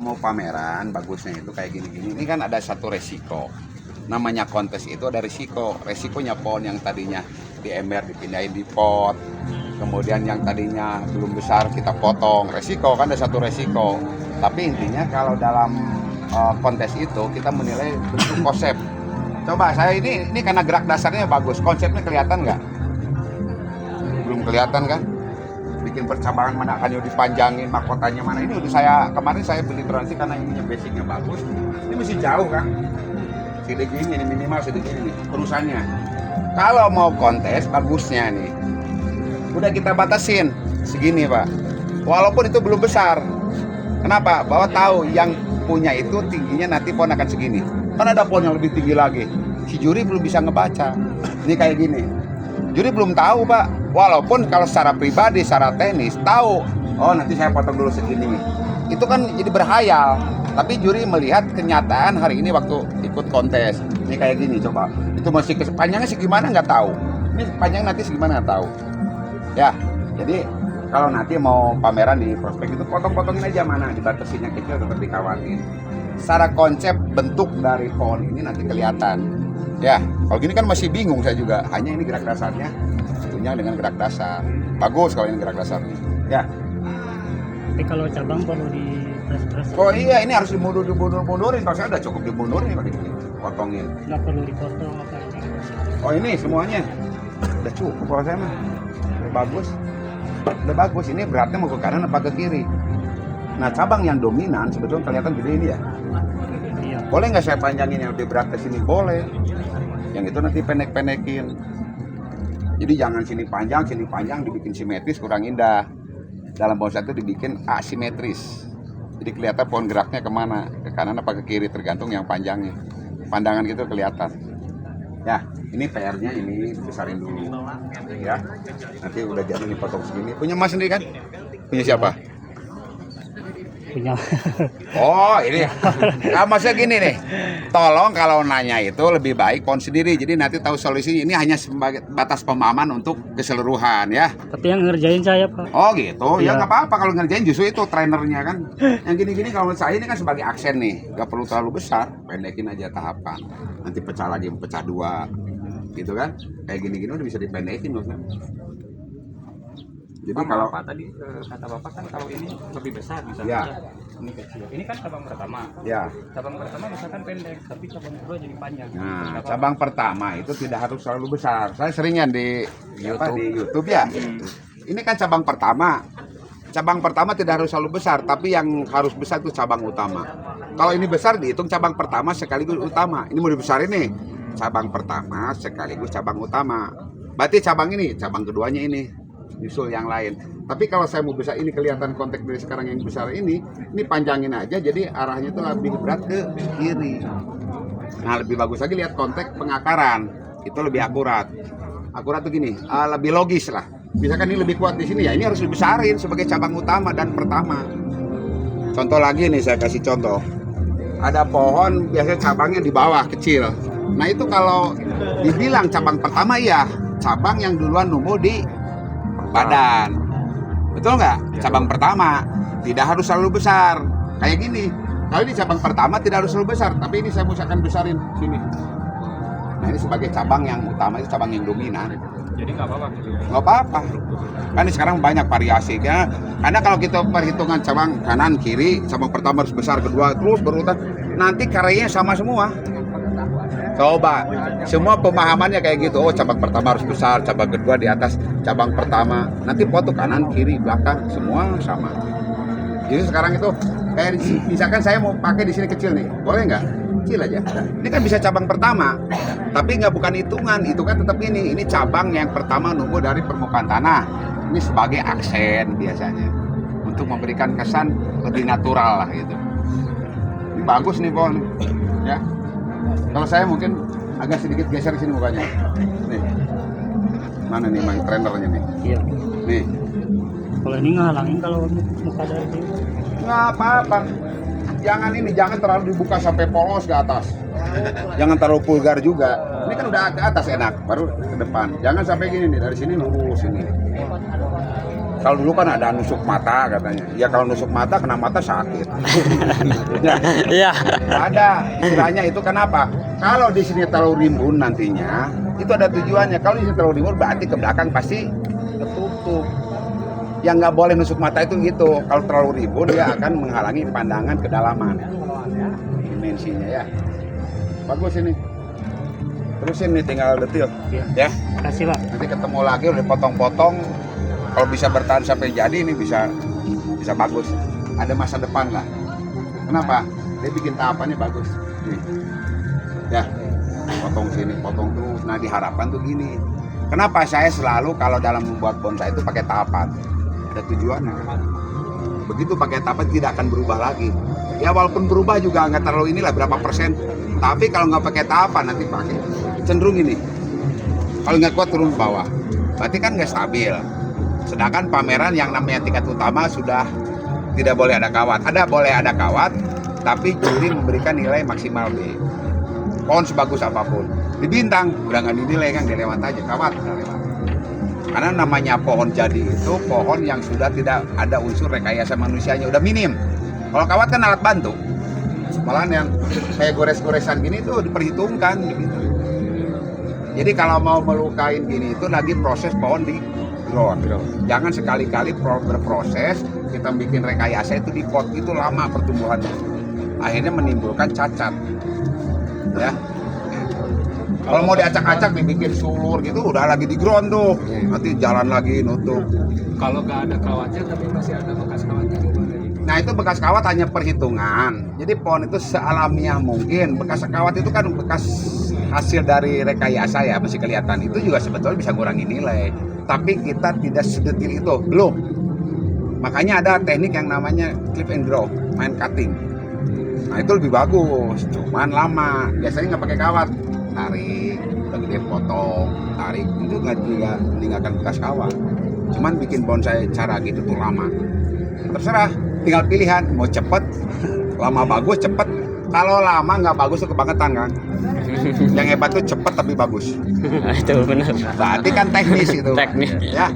mau pameran bagusnya itu kayak gini-gini. Ini kan ada satu resiko. Namanya kontes itu ada risiko. Resikonya pohon yang tadinya di ember dipindahin di pot. Kemudian yang tadinya belum besar kita potong. Resiko kan ada satu resiko. Tapi intinya kalau dalam kontes itu kita menilai bentuk konsep. Coba saya ini karena gerak dasarnya bagus. Konsepnya kelihatan nggak? Belum kelihatan kan? Bikin percabangan mana akan dipanjangin, mahkotanya mana. Ini udah kemarin saya beli toleransi karena ininya basicnya bagus. Ini mesti jauh kan? Segede gini, ini minimal segede gini nih terusannya. Kalau mau kontes bagusnya nih, udah kita batasin segini Pak. Walaupun itu belum besar. Kenapa? Bahwa tahu yang punya itu tingginya nanti pohon akan segini. Kan ada pohon yang lebih tinggi lagi. Si juri belum bisa ngebaca. Ini kayak gini. Juri belum tahu Pak. Walaupun kalau secara pribadi, secara teknis tahu. Oh nanti saya potong dulu segini. Itu kan jadi berhayal. Tapi juri melihat kenyataan hari ini waktu ikut kontes. Ini kayak gini coba. Itu masih panjangnya segimana nggak tahu. Ini panjang nanti segimana nggak tahu. Ya. Jadi kalau nanti mau pameran di prospek itu potong-potongin aja mana. Dibatasin yang kecil tetap dikawatin. Secara konsep bentuk dari pohon ini nanti kelihatan. Ya, kalau gini kan masih bingung saya juga. Hanya ini gerak dasarnya, tunjang dengan gerak dasar. Bagus kalau ini gerak dasarnya. Ya. Tapi kalau cabang perlu di press. Oh iya, ini harus dimundurin. Kalau saya udah cukup dimundurin pakai gini, potongin. Nggak perlu dipotong apa ini. Oh ini semuanya udah cukup kalau saya mah. Udah bagus. Udah bagus. Ini beratnya mau ke kanan apa ke kiri. Nah cabang yang dominan sebetulnya kelihatan gede ini ya. Iya. Boleh nggak saya panjangin yang lebih berat ke sini? Boleh. Yang itu nanti pendek-pendekin. Jadi jangan sini panjang dibikin simetris kurang indah. Dalam bonsai itu dibikin asimetris. Jadi kelihatan pohon geraknya kemana, ke kanan apa ke kiri tergantung yang panjangnya. Pandangan gitu kelihatan. Ya, ini PR-nya ini besarin dulu. Ya, nanti udah jadi dipotong segini. Punya Mas sendiri kan? Punya siapa? Punya. Oh ini, maksudnya gini nih, tolong kalau nanya itu lebih baik pohon sendiri, jadi nanti tahu solusinya. Ini hanya sebagai batas pemahaman untuk keseluruhan ya. Tapi yang ngerjain saya Pak. Oh gitu, ya Iya. nggak apa-apa kalau ngerjain justru itu trainernya kan. Yang gini-gini kalau menurut saya ini kan sebagai aksen nih, nggak perlu terlalu besar, pendekin aja tahapan. Nanti pecah lagi, pecah dua, gitu kan? Kayak gini-gini udah bisa dipendekin loh. Jadi kalau Bapak tadi kata Bapak kan kalau ini lebih besar misalnya Ya. ini kecil. Ini kan cabang pertama. ya. Cabang pertama misalkan pendek, tapi cabang kedua jadi panjang. Nah, cabang pertama itu tidak harus selalu besar. Saya seringnya di YouTube ya. Ini kan cabang pertama. Cabang pertama tidak harus selalu besar, tapi yang harus besar itu cabang utama. Kalau ini besar dihitung cabang pertama sekaligus utama. Ini mau dibesarin nih. Cabang pertama sekaligus cabang utama. Berarti cabang ini, cabang keduanya ini. Nyusul yang lain. Tapi kalau saya mau besar ini kelihatan konteks dari sekarang yang besar ini panjangin aja jadi arahnya itu lebih berat ke kiri. Nah lebih bagus lagi lihat konteks pengakaran itu lebih akurat. Akurat tuh gini, lebih logis lah. Misalkan ini lebih kuat di sini ya, ini harus dibesarin sebagai cabang utama dan pertama. Contoh lagi nih saya kasih contoh. Ada pohon biasanya cabangnya di bawah kecil. Nah itu kalau dibilang cabang pertama ya cabang yang duluan numbuh di badan, betul nggak? Cabang pertama tidak harus selalu besar kayak gini. Kalau ini cabang pertama tidak harus selalu besar, tapi ini saya akan besarin sini. Nah ini sebagai cabang yang utama, itu cabang yang dominan. Jadi nggak apa-apa gitu. Nggak apa-apa. Kan ini sekarang banyak variasi ya. Karena kalau kita perhitungan cabang kanan kiri, cabang pertama harus besar, kedua terus berurutan, nanti karyanya sama semua. Coba, semua pemahamannya kayak gitu. Oh, cabang pertama harus besar, cabang kedua di atas cabang pertama. Nanti foto kanan, kiri, belakang, semua sama. Jadi sekarang itu kayak misalkan saya mau pakai di sini kecil nih, boleh nggak? Kecil aja. Ini kan bisa cabang pertama, tapi nggak bukan hitungan. Itu kan tetap ini. Ini cabang yang pertama numbuh dari permukaan tanah. Ini sebagai aksen biasanya untuk memberikan kesan lebih natural lah gitu. Ini bagus nih pohon, ya. Kalau saya mungkin agak sedikit geser di sini mukanya. Nih. Mana nih Mang trainernya nih? Iya. Nih. Kalau ini ngehalangin kalau muka dari sini. Nggak apa-apa. Jangan terlalu dibuka sampai polos ke atas. Jangan terlalu vulgar juga. Ini kan udah ke atas enak, baru ke depan. Jangan sampai gini nih, dari sini lurus ini. Kalau dulu kan ada nusuk mata katanya. Ya kalau nusuk mata kena mata sakit. Iya. Ada istilahnya itu kenapa? Kalau di sini terlalu rimbun nantinya itu ada tujuannya. Kalau di sini terlalu rimbun berarti ke belakang pasti tertutup. Yang nggak boleh nusuk mata itu gitu. Kalau terlalu rimbun dia akan menghalangi pandangan kedalaman. Dimensinya ya. Bagus ini. Terusin nih tinggal detil. Iya. Ya. Kasih Pak. Nanti ketemu lagi udah potong-potong. Kalau bisa bertahan sampai jadi ini bisa bagus. Ada masa depan lah. Kenapa? Dia bikin tahapannya bagus. Nih. Ya, potong sini, potong terus. Nah diharapkan tuh gini. Kenapa saya selalu kalau dalam membuat bonsai itu pakai tahapan? Ada tujuannya. Begitu pakai tahapan tidak akan berubah lagi. Ya walaupun berubah juga nggak terlalu inilah berapa persen. Tapi kalau nggak pakai tahapan nanti pakai cenderung ini. Kalau nggak kuat turun ke bawah. Berarti kan nggak stabil. Sedangkan pameran yang namanya tingkat utama sudah tidak boleh ada kawat. Boleh ada kawat, tapi juri memberikan nilai maksimal B. Pohon sebagus apapun. Di bintang udah nggak dinilai kan, dilewat aja kawat udah lewat. Karena namanya pohon jadi itu pohon yang sudah tidak ada unsur rekayasa manusianya, udah minim. Kalau kawat kan alat bantu. Malahan yang kayak gores-goresan gini tuh diperhitungkan gitu. Jadi kalau mau melukain gini itu lagi proses pohon di grow. Jangan sekali-kali berproses kita bikin rekayasa itu di pot itu lama pertumbuhannya. Akhirnya menimbulkan cacat. Ya. Kalau mau diacak-acak dibikin sulur gitu udah lagi di ground tuh. Nanti jalan lagi nutup. Kalau nggak ada kawatnya tapi masih ada bekas kawatnya gimana? Nah itu bekas kawat hanya perhitungan. Jadi pohon itu sealamiah mungkin. Bekas kawat itu kan bekas hasil dari rekayasa ya masih kelihatan. Itu juga sebetulnya bisa kurangi nilai. Tapi kita tidak sedetil itu, belum. Makanya ada teknik yang namanya clip and grow, main cutting. Nah itu lebih bagus, cuman lama. Biasanya nggak pakai kawat, tarik, udah gede potong, tarik. Itu nggak meninggalkan bekas kawat. Cuman bikin bonsai cara gitu tuh lama. Terserah, tinggal pilihan mau cepet, lama bagus cepet. Kalau lama nggak bagus tuh kebangetan kan. Yang hebat tuh cepet tapi bagus. Itu benar. Berarti kan teknis itu. Teknik. Ya.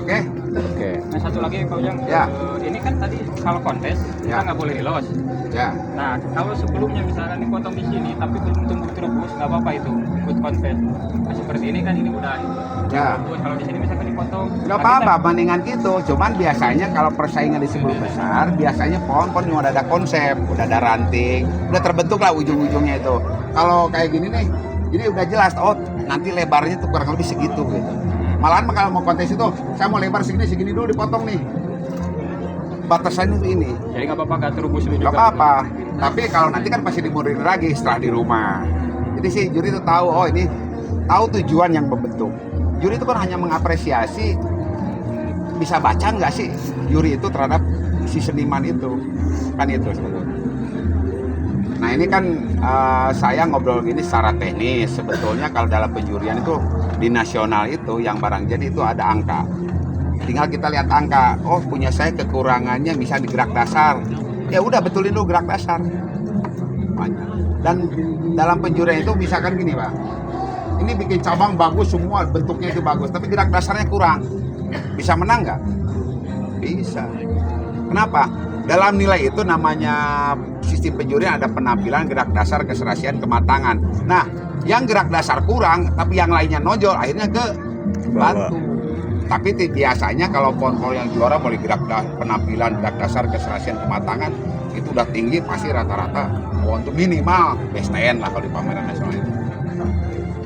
Oke. Oke. Nah satu lagi Pak Ujang, Ya. Ini kan tadi kalau kontes Ya. kita nggak boleh relos. Ya. Nah kalau sebelumnya misalkan dipotong di sini tapi belum tumbuh terus nggak apa-apa itu ikut kontes. Nah, seperti ini kan ini udah Ya. terus kalau di sini misalkan dipotong. Gak apa-apa, bandingan gitu. Cuman biasanya kalau persaingan di sebelum besar, biasanya pohon-pohon yang udah ada konsep, udah ada ranting, udah terbentuk lah ujung-ujungnya itu. Kalau kayak gini nih, ini udah jelas. Oh, nanti lebarnya tuh kurang lebih segitu gitu. Malahan kalau mau kontes itu, saya mau lebar segini dulu dipotong nih. Batasannya tuh ini. Jadi nggak apa-apa nggak terubus dulu Gak juga. apa-apa. Tapi kalau nanti kan pasti dimodif lagi setelah di rumah. Jadi si juri itu tahu, oh ini tahu tujuan yang membentuk. Juri itu kan hanya mengapresiasi bisa baca nggak sih juri itu terhadap si seniman itu, kan itu sebetulnya. Nah ini kan saya ngobrol gini secara teknis. Sebetulnya kalau dalam penjurian itu di nasional itu yang barang jadi itu ada angka. Tinggal kita lihat angka. Oh punya saya kekurangannya bisa di gerak dasar. Ya udah betulin dulu gerak dasar. Dan dalam penjurian itu misalkan gini Pak. Ini bikin cabang bagus semua, bentuknya itu bagus, tapi gerak dasarnya kurang. Bisa menang nggak? Bisa. Kenapa? Dalam nilai itu namanya sistem penjurian ada penampilan, gerak dasar, keserasian, kematangan. Nah, yang gerak dasar kurang, tapi yang lainnya nonjol, akhirnya ke bantu. Tapi biasanya kalau pohon-pohon yang juara boleh penampilan, gerak dasar, keserasian, kematangan, itu udah tinggi, pasti rata-rata pohon itu minimal best 10 lah kalau di pameran nasional itu.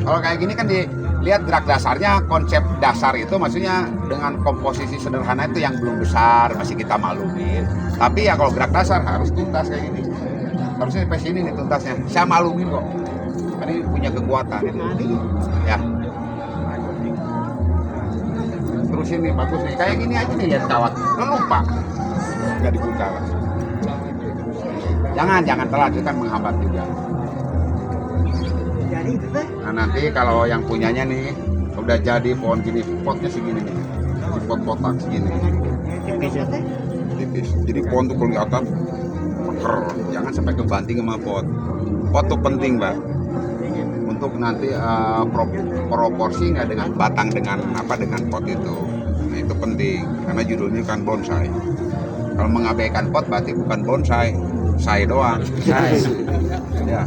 Kalau kayak gini kan dilihat gerak dasarnya, konsep dasar itu maksudnya dengan komposisi sederhana itu yang belum besar, masih kita maklumin. Tapi ya kalau gerak dasar harus tuntas kayak gini. Harusnya sampai sini nih tuntasnya. Saya maklumin kok. Ini punya kekuatan ini. Ya. Terus ini bagus nih. Kayak gini aja nih lihat kawat. Lo lupa. Nggak dibuka. Jangan telat, itu kan menghambat juga. Nah nanti kalau yang punyanya nih udah jadi pohon gini, potnya segini nih, di pot kotak segini, tipis. Jadi pohon tuh kelihatan, jangan sampai kebanting sama pot. Pot tuh penting Mbak, untuk nanti proporsinya dengan batang dengan pot itu. Nah, itu penting karena judulnya kan bonsai. Kalau mengabaikan pot berarti bukan bonsai, say doang. Say. Ya.